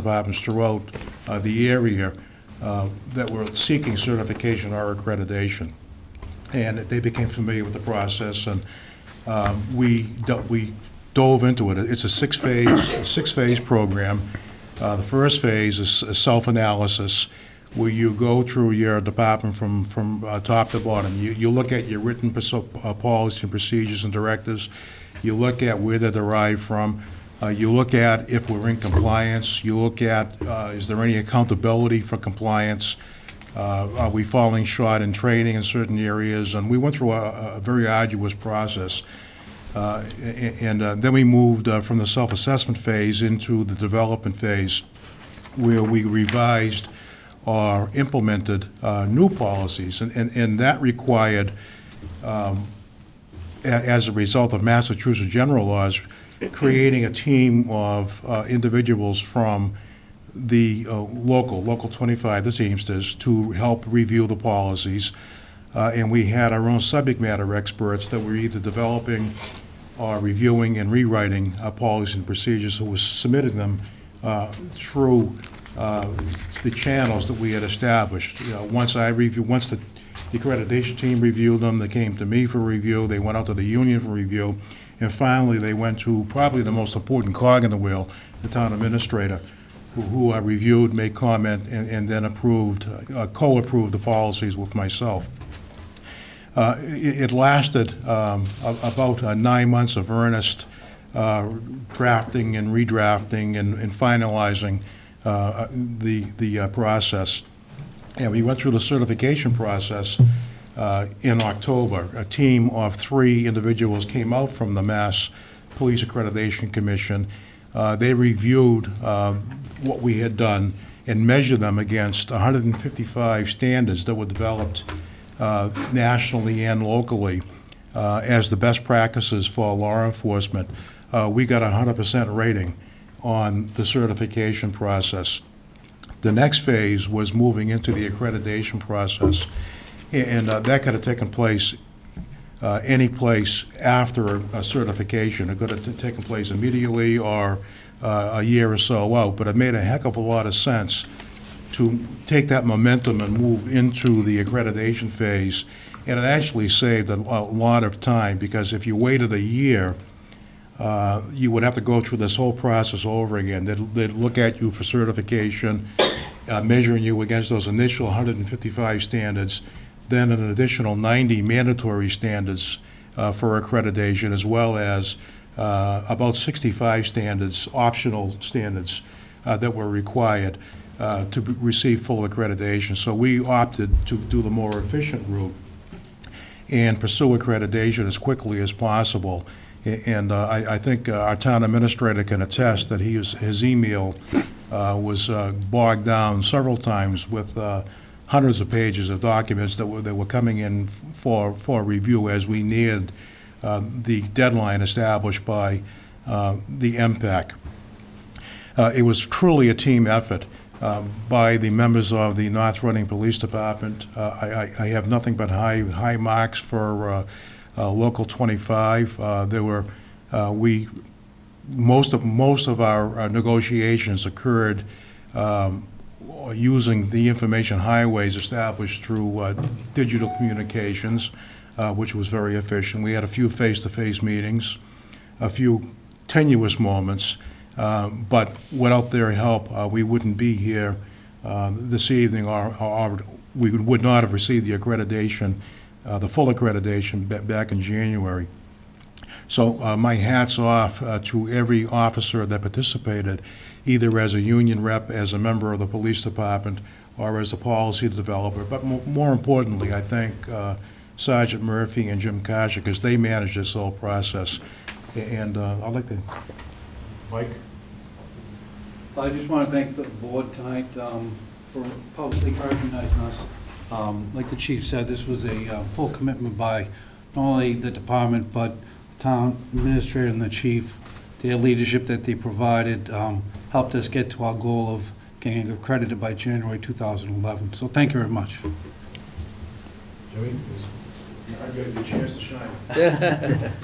departments throughout the area that were seeking certification or accreditation. And they became familiar with the process, and we dove into it. It's a six-phase program. The first phase is self-analysis, where you go through your department from top to bottom. You look at your written policy and procedures and directives. You look at where they're derived from. You look at if we're in compliance. You look at is there any accountability for compliance? Are we falling short in training in certain areas? And we went through a very arduous process. Then we moved from the self-assessment phase into the development phase, where we revised or implemented new policies. And that required, as a result of Massachusetts general laws, creating a team of individuals from the local 25, the Teamsters, to help review the policies. And we had our own subject matter experts that were either developing or reviewing and rewriting policies and procedures, who was submitting them through the channels that we had established. Once the accreditation team reviewed them, they came to me for review, they went out to the union for review, and finally they went to probably the most important cog in the wheel, the town administrator, who reviewed, made comment, and then approved, co-approved the policies with myself. It lasted about 9 months of earnest drafting and redrafting and finalizing the process. And we went through the certification process in October. A team of 3 individuals came out from the Mass Police Accreditation Commission. They reviewed what we had done and measured them against 155 standards that were developed nationally and locally as the best practices for law enforcement. We got a 100% rating on the certification process. The next phase was moving into the accreditation process, and that could have taken place any place after a certification. It could have taken place immediately or a year or so out, but it made a heck of a lot of sense to take that momentum and move into the accreditation phase. And it actually saved a lot of time, because if you waited a year, you would have to go through this whole process over again. They'd look at you for certification, measuring you against those initial 155 standards, then an additional 90 mandatory standards for accreditation, as well as about 65 standards, optional standards, that were required to receive full accreditation. So we opted to do the more efficient route and pursue accreditation as quickly as possible. And I think our town administrator can attest that his email was bogged down several times with hundreds of pages of documents that were coming in for review as we neared the deadline established by the MPAC. It was truly a team effort by the members of the North Reading Police Department. I have nothing but high marks for Local 25. Most of our negotiations occurred using the information highways established through digital communications, which was very efficient. We had a few face-to-face meetings, a few tenuous moments, but without their help, we wouldn't be here this evening, or we would not have received the accreditation, the full accreditation back in January. So my hat's off to every officer that participated, either as a union rep, as a member of the police department, or as a policy developer. But more importantly, I thank Sergeant Murphy and Jim Kasha, because they managed this whole process. And I'd like to, Mike? I just want to thank the board tonight for publicly recognizing us. Like the chief said, this was a full commitment by not only the department, but the town administrator and the chief. Their leadership that they provided helped us get to our goal of getting accredited by January 2011. So thank you very much. Jimmy, I got your chance to shine.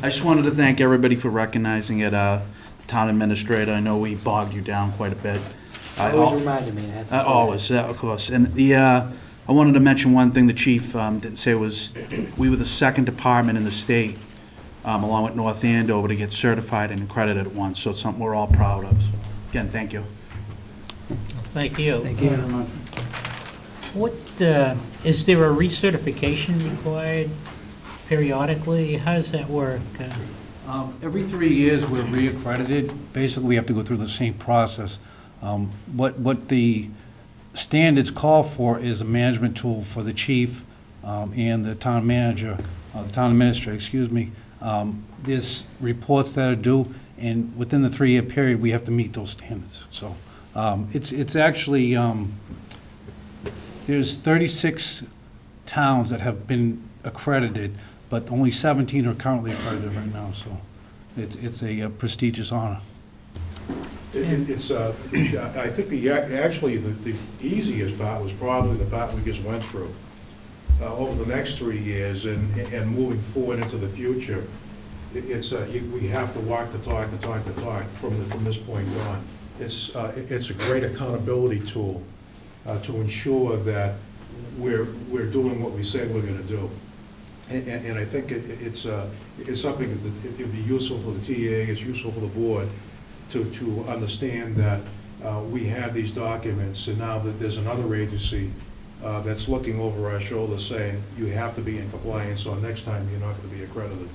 I just wanted to thank everybody for recognizing it. The town administrator, I know we bogged you down quite a bit. Always reminded me. I have to say that. Always, yeah, of course. And I wanted to mention one thing the chief didn't say was, we were the second department in the state, along with North Andover, to get certified and accredited at once, so it's something we're all proud of. So, again, thank you. Thank you. Thank you very much. What, is there a recertification required periodically? How does that work? Every 3 years, we're reaccredited. Basically, we have to go through the same process. What the standards call for is a management tool for the chief and the town manager, the town administrator, excuse me. There's reports that are due, and within the 3-year period, we have to meet those standards. So it's actually, there's 36 towns that have been accredited, but only 17 are currently accredited right now, so it's a prestigious honor. I think actually the easiest part was probably the part we just went through. Over the next 3 years and moving forward into the future, we have to walk the talk from this point on. It's a great accountability tool to ensure that we're doing what we say we're going to do. And I think it's something that it'd be useful for the TA, it's useful for the board to understand that we have these documents, and now that there's another agency that's looking over our shoulder saying you have to be in compliance, so next time you're not going to be accredited.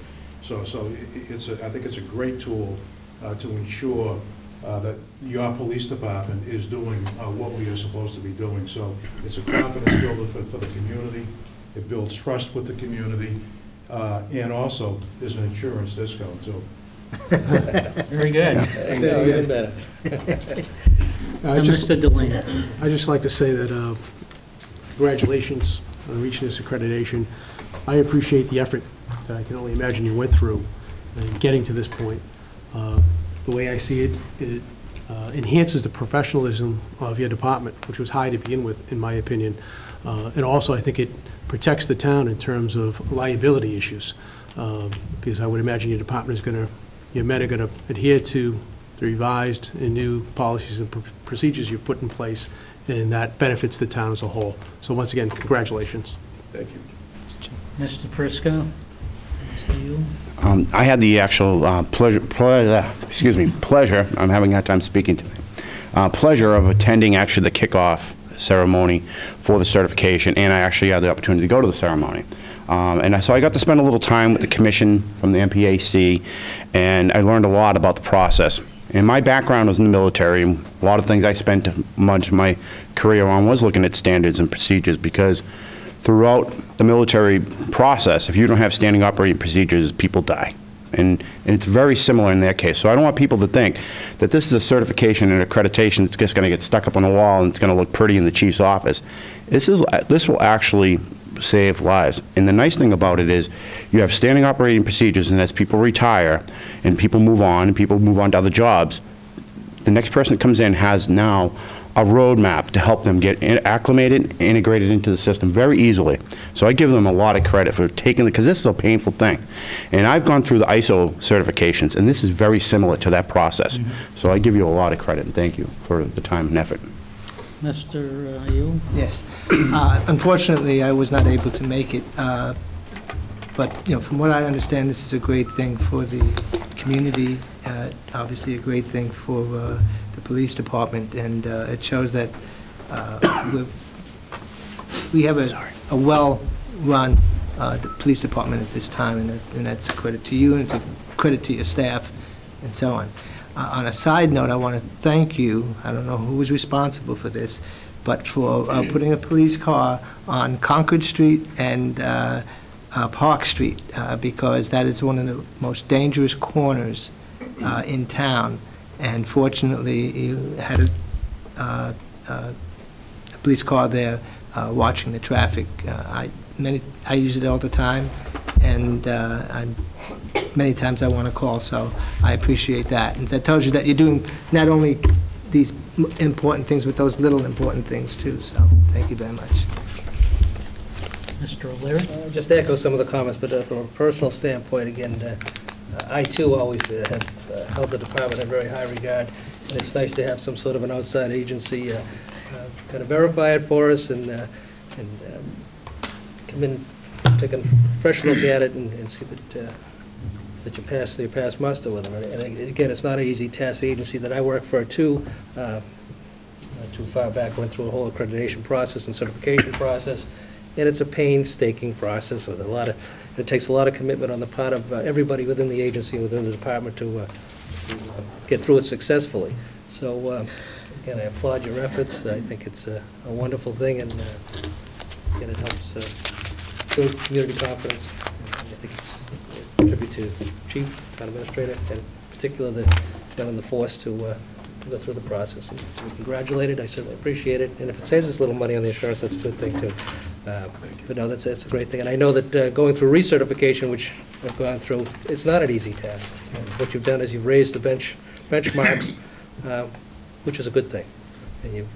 So I think it's a great tool to ensure that your police department is doing what we are supposed to be doing. So it's a confidence builder for the community. It builds trust with the community, and also there's an insurance discount too. Very good. Even better. Mr. Delaney. I'd just like to say that congratulations on reaching this accreditation. I appreciate the effort that I can only imagine you went through in getting to this point. The way I see it, it enhances the professionalism of your department, which was high to begin with, in my opinion. And also, I think it protects the town in terms of liability issues, because I would imagine your department is going to, your men are going to adhere to the revised and new policies and procedures you've put in place, and that benefits the town as a whole. So once again, congratulations. Thank you. Mr. Prisco. Mr. Yule. I had the actual pleasure, I'm having a hard time speaking today, pleasure of attending actually the kickoff ceremony for the certification, and I actually had the opportunity to go to the ceremony. So I got to spend a little time with the commission from the MPAC, and I learned a lot about the process. And my background was in the military, and a lot of things I spent much of my career on was looking at standards and procedures, because throughout the military process, if you don't have standing operating procedures, people die. And it's very similar in their case. So I don't want people to think that this is a certification and accreditation that's just going to get stuck up on a wall and it's going to look pretty in the chief's office. This will actually save lives. And the nice thing about it is you have standing operating procedures, and as people retire and people move on to other jobs, the next person that comes in has now a roadmap to help them get acclimated, integrated into the system very easily. So I give them a lot of credit for taking because this is a painful thing. And I've gone through the ISO certifications, and this is very similar to that process. So I give you a lot of credit, and thank you for the time and effort. Mr. Yule. Yes. Unfortunately, I was not able to make it, but from what I understand, this is a great thing for the community, obviously a great thing for the police department, and it shows that we have a well-run police department at this time, and that's a credit to you, and it's a credit to your staff, and so on. On a side note, I want to thank you, I don't know who was responsible for this, but for putting a police car on Concord Street and Park Street, because that is one of the most dangerous corners in town. And fortunately, you had a police car there watching the traffic. I use it all the time, and many times I want to call, so I appreciate that. And that tells you that you're doing not only these important things, but those little important things too. So thank you very much. Mr. O'Leary. Just to echo some of the comments, but from a personal standpoint, again, I too always have held the department in very high regard. And it's nice to have some sort of an outside agency kind of verify it for us and come in, take a fresh look at it and see that you pass muster with them. And again, it's not an easy task. The agency that I work for, too, not too far back, went through a whole accreditation process and certification process, and it's a painstaking process with it takes a lot of commitment on the part of everybody within the agency and within the department to get through it successfully. So, again, I applaud your efforts. I think it's a wonderful thing, and again, it helps build community confidence. And I think it's a tribute to Chief, Town Administrator, and in particular the town and the force to go through the process. And we congratulate it. I certainly appreciate it. And if it saves us a little money on the insurance, that's a good thing, too. But no, that's a great thing. And I know that going through recertification, which I've gone through, it's not an easy task. And what you've done is you've raised the benchmarks, which is a good thing. And you've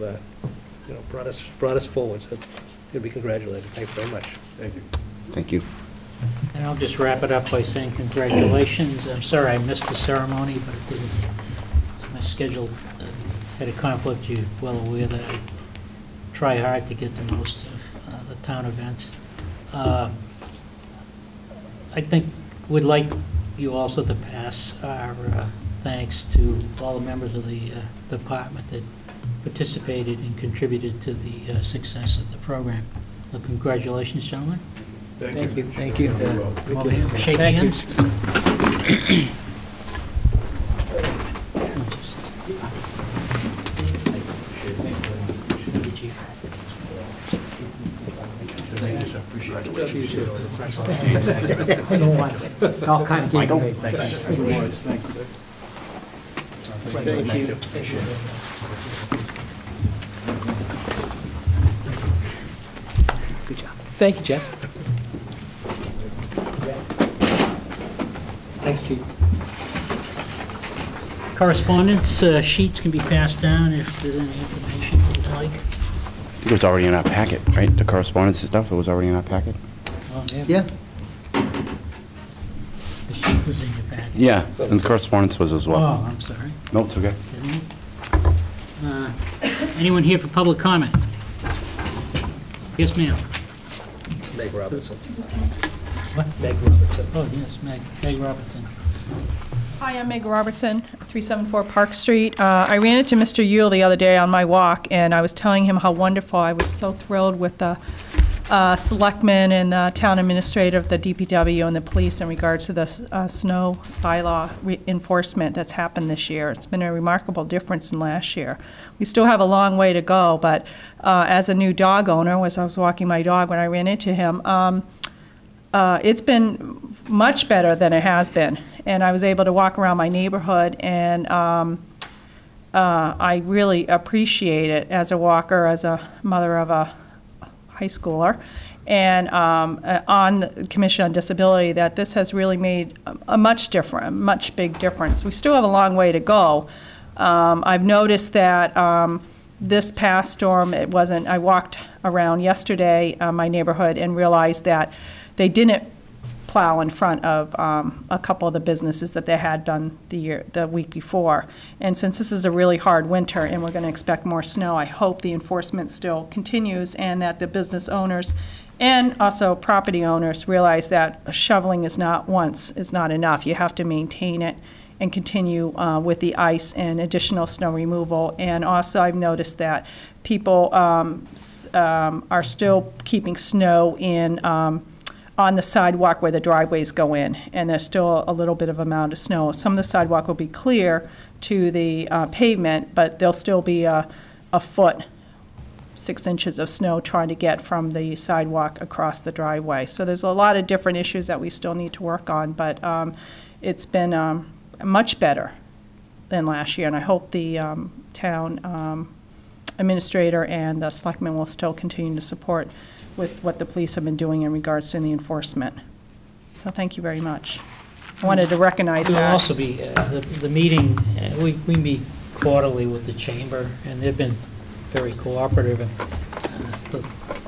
brought us forward. So you'll be congratulated. Thanks very much. Thank you. Thank you. And I'll just wrap it up by saying congratulations. I'm sorry I missed the ceremony, but it didn't, my schedule had a conflict. You're well aware that I try hard to get to most of the town events. I think we'd like you also to pass our thanks to all the members of the department that participated and contributed to the success of the program. So congratulations, gentlemen. Thank you. Thank you. Come over here, shake Thank you. hands. I'll kind of give you. Thank you. Good job. Thank you, Jeff. Thanks, Chief. Correspondence sheets can be passed down if there's any information you'd like. I think it was already in our packet, right? The correspondence and stuff, it was already in our packet? Oh, Yeah. The sheet was in your packet. Yeah, and the correspondence was as well. Oh, I'm sorry. No, it's okay. Didn't it? Anyone here for public comment? Yes, ma'am. Meg Robertson. What? Meg Robertson. Oh, yes, Meg Robertson. Hi, I'm Meg Robertson, 374 Park Street. I ran into Mr. Yule the other day on my walk, and I was telling him how wonderful, I was so thrilled with the selectmen and the town administrator of the DPW and the police in regards to the snow bylaw enforcement that's happened this year. It's been a remarkable difference in last year. We still have a long way to go, but as a new dog owner, as I was walking my dog when I ran into him, it's been much better than it has been. And I was able to walk around my neighborhood, and I really appreciate it as a walker, as a mother of a high schooler, and on the Commission on Disability, that this has really made a much big difference. We still have a long way to go. I've noticed that this past storm, I walked around yesterday, my neighborhood, and realized that they didn't plow in front of a couple of the businesses that they had done the week before. And since this is a really hard winter and we're going to expect more snow, I hope the enforcement still continues and that the business owners and also property owners realize that shoveling is not enough. You have to maintain it and continue with the ice and additional snow removal. And also I've noticed that people are still keeping snow in on the sidewalk where the driveways go in, and there's still a little bit of amount of snow. Some of the sidewalk will be clear to the pavement, but there'll still be a foot, 6 inches of snow trying to get from the sidewalk across the driveway. So there's a lot of different issues that we still need to work on, but it's been much better than last year, and I hope the town administrator and the selectmen will still continue to support with what the police have been doing in regards to the enforcement. So thank you very much. I wanted to recognize There'll that. also be the meeting, we meet quarterly with the chamber, and they've been very cooperative. And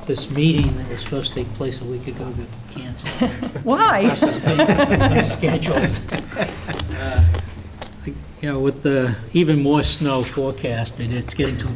this meeting that was supposed to take place a week ago got canceled. Why? Process has been scheduled. with the even more snow forecasted, it's getting to